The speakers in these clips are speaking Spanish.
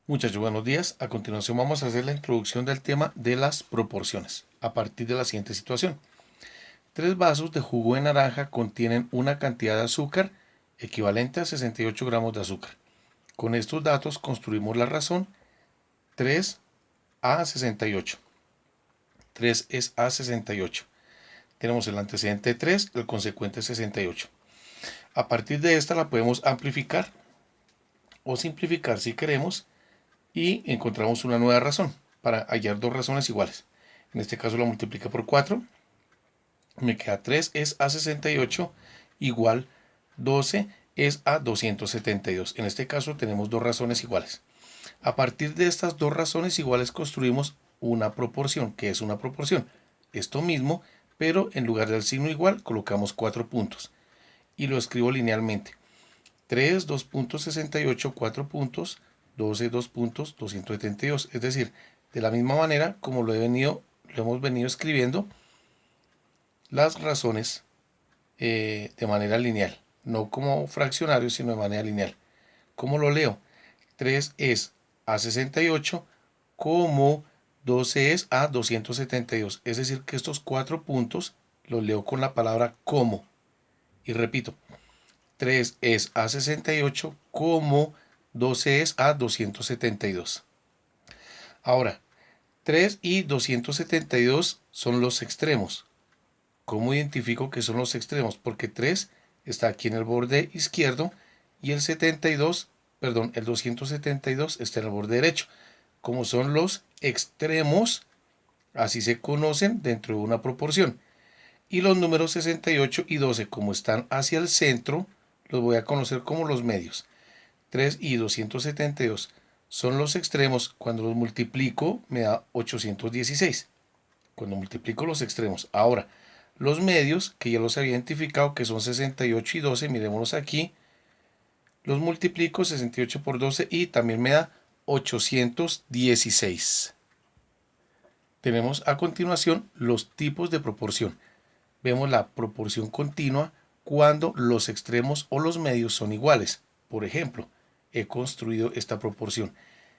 Muchachos, buenos días. A continuación vamos a hacer la introducción del tema de las proporciones, a partir de la siguiente situación. 3 vasos de jugo de naranja contienen una cantidad de azúcar equivalente a 68 gramos de azúcar. Con estos datos construimos la razón 3 a 68. 3 es a 68. Tenemos el antecedente 3, el consecuente 68. A partir de esta la podemos amplificar o simplificar si queremos y encontramos una nueva razón para hallar dos razones iguales. En este caso la multiplica por 4, me queda 3 es a 68 igual 12 es a 272. En este caso tenemos dos razones iguales. A partir de estas dos razones iguales construimos una proporción. ¿Qué es una proporción? Esto mismo, pero en lugar del signo igual colocamos 4 puntos y lo escribo linealmente. 3, 2.68, 4 puntos, 12, 2 puntos, 272. Es decir, de la misma manera como lo hemos venido escribiendo las razones de manera lineal. No como fraccionario, sino de manera lineal. ¿Cómo lo leo? 3 es a 68 como 12 es a 272. Es decir, que estos 4 puntos los leo con la palabra como. Y repito, 3 es a 68 como 12 es a 272. Ahora, 3 y 272 son los extremos. ¿Cómo identifico que son los extremos? Porque 3 está aquí en el borde izquierdo y el 72, perdón, el 272 está en el borde derecho. Como son los extremos, así se conocen dentro de una proporción. Y los números 68 y 12, como están hacia el centro, los voy a conocer como los medios. 3 y 272 son los extremos. Cuando los multiplico me da 816. Cuando multiplico los extremos. Ahora, los medios, que ya los había identificado, que son 68 y 12, miremoslos aquí. Los multiplico 68 por 12 y también me da 816. Tenemos a continuación los tipos de proporción. Vemos la proporción continua cuando los extremos o los medios son iguales. Por ejemplo, he construido esta proporción.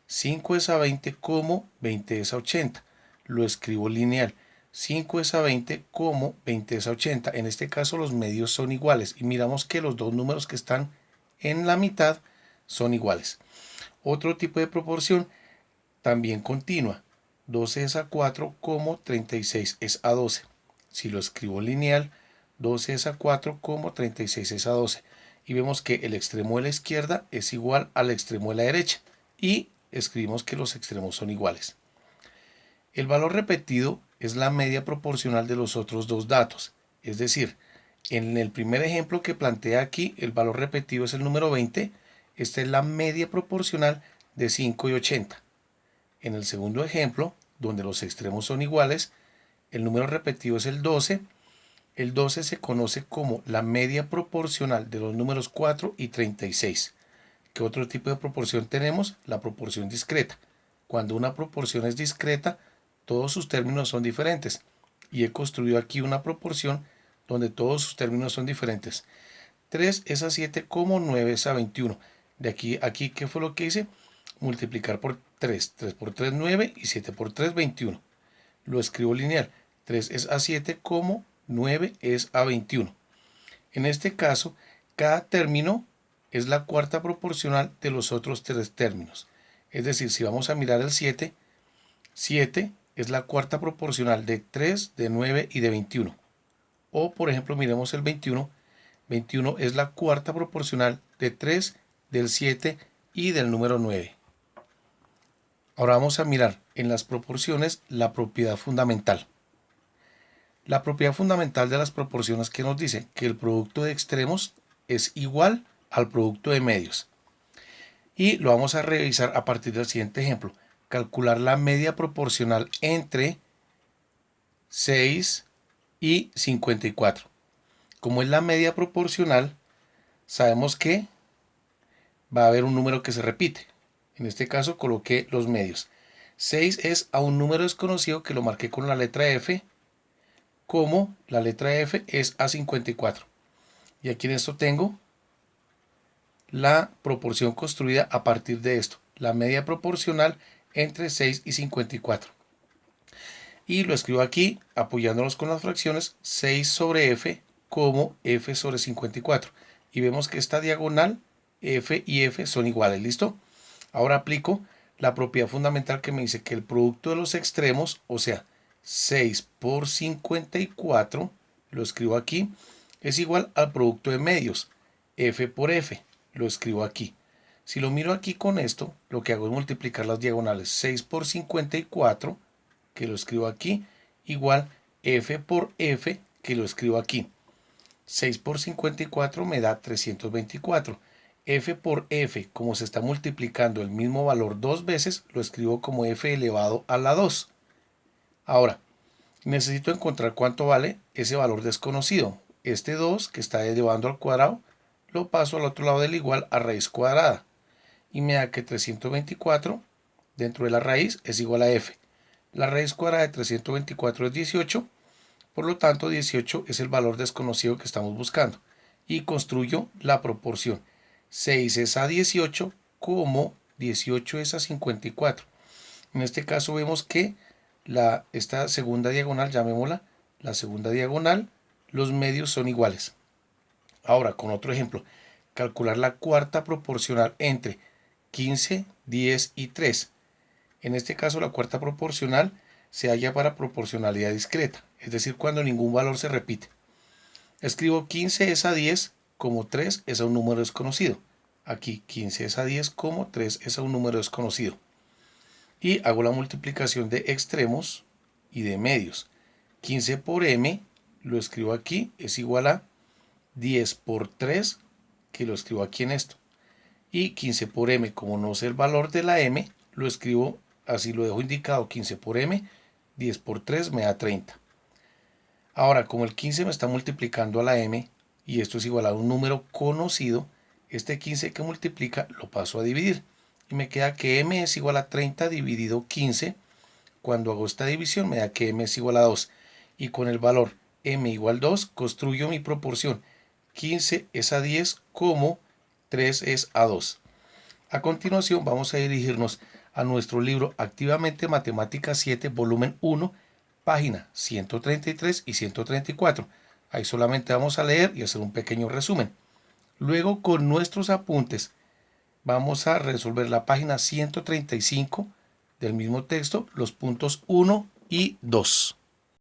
5 es a 20 como 20 es a 80. Lo escribo lineal. 5 es a 20 como 20 es a 80. En este caso los medios son iguales y miramos que los dos números que están en la mitad son iguales. Otro tipo de proporción también continua. 12 es a 4 como 36 es a 12. Si lo escribo lineal, 12 es a 4 como 36 es a 12. Y vemos que el extremo de la izquierda es igual al extremo de la derecha. Y escribimos que los extremos son iguales. El valor repetido es la media proporcional de los otros dos datos. Es decir, en el primer ejemplo que plantea aquí, el valor repetido es el número 20. Esta es la media proporcional de 5 y 80. En el segundo ejemplo, donde los extremos son iguales, el número repetido es el 12. El 12 se conoce como la media proporcional de los números 4 y 36. ¿Qué otro tipo de proporción tenemos? La proporción discreta. Cuando una proporción es discreta, todos sus términos son diferentes. Y he construido aquí una proporción donde todos sus términos son diferentes. 3 es a 7 como 9 es a 21. De aquí, ¿qué fue lo que hice? Multiplicar por 3. 3 por 3, 9 y 7 por 3, 21. Lo escribo lineal. 3 es a 7 como 9 es a 21. En este caso, cada término es la cuarta proporcional de los otros tres términos. Es decir, si vamos a mirar el 7, 7 es la cuarta proporcional de 3, de 9 y de 21. O, por ejemplo, miremos el 21. 21 es la cuarta proporcional de 3, del 7 y del número 9. Ahora vamos a mirar en las proporciones la propiedad fundamental. La propiedad fundamental de las proporciones que nos dice que el producto de extremos es igual al producto de medios. Y lo vamos a revisar a partir del siguiente ejemplo. Calcular la media proporcional entre 6 y 54. Como es la media proporcional, sabemos que va a haber un número que se repite. En este caso coloqué los medios. 6 es a un número desconocido que lo marqué con la letra F, como la letra F es a 54. Y aquí en esto tengo la proporción construida a partir de esto. la media proporcional entre 6 y 54. Y lo escribo aquí apoyándonos con las fracciones 6 sobre f como f sobre 54. Y vemos que esta diagonal f y f son iguales, ¿listo? Ahora aplico la propiedad fundamental que me dice que el producto de los extremos, o sea, 6 por 54, lo escribo aquí, es igual al producto de medios, f por f, lo escribo aquí. Si lo miro aquí con esto, lo que hago es multiplicar las diagonales 6 por 54, que lo escribo aquí, igual f por f, que lo escribo aquí. 6 por 54 me da 324. F por f, como se está multiplicando el mismo valor dos veces, lo escribo como f elevado a la 2. Ahora, necesito encontrar cuánto vale ese valor desconocido. Este 2 que está elevando al cuadrado, lo paso al otro lado del igual a raíz cuadrada. Y me da que 324 dentro de la raíz es igual a f. La raíz cuadrada de 324 es 18. Por lo tanto, 18 es el valor desconocido que estamos buscando. Y construyo la proporción 6 es a 18 como 18 es a 54. En este caso vemos que esta segunda diagonal, llamémosla la segunda diagonal, los medios son iguales. Ahora, con otro ejemplo, calcular la cuarta proporcional entre 15, 10 y 3. En este caso, la cuarta proporcional se halla para proporcionalidad discreta, es decir, cuando ningún valor se repite. Escribo 15 es a 10 como 3 es a un número desconocido. Aquí 15 es a 10 como 3 es a un número desconocido. Y hago la multiplicación de extremos y de medios. 15 por m, lo escribo aquí, es igual a 10 por 3, que lo escribo aquí en esto. Y 15 por m, como no sé el valor de la m, lo escribo así, lo dejo indicado, 15 por m, 10 por 3 me da 30. Ahora, como el 15 me está multiplicando a la m, y esto es igual a un número conocido, este 15 que multiplica lo paso a dividir. Y me queda que m es igual a 30 dividido 15. Cuando hago esta división me da que m es igual a 2. Y con el valor m igual 2 construyo mi proporción. 15 es a 10 como 3 es a 2. A continuación vamos a dirigirnos a nuestro libro Activamente Matemáticas 7, volumen 1, página 133 y 134. Ahí solamente vamos a leer y hacer un pequeño resumen. Luego, con nuestros apuntes, vamos a resolver la página 135 del mismo texto, los puntos 1 y 2.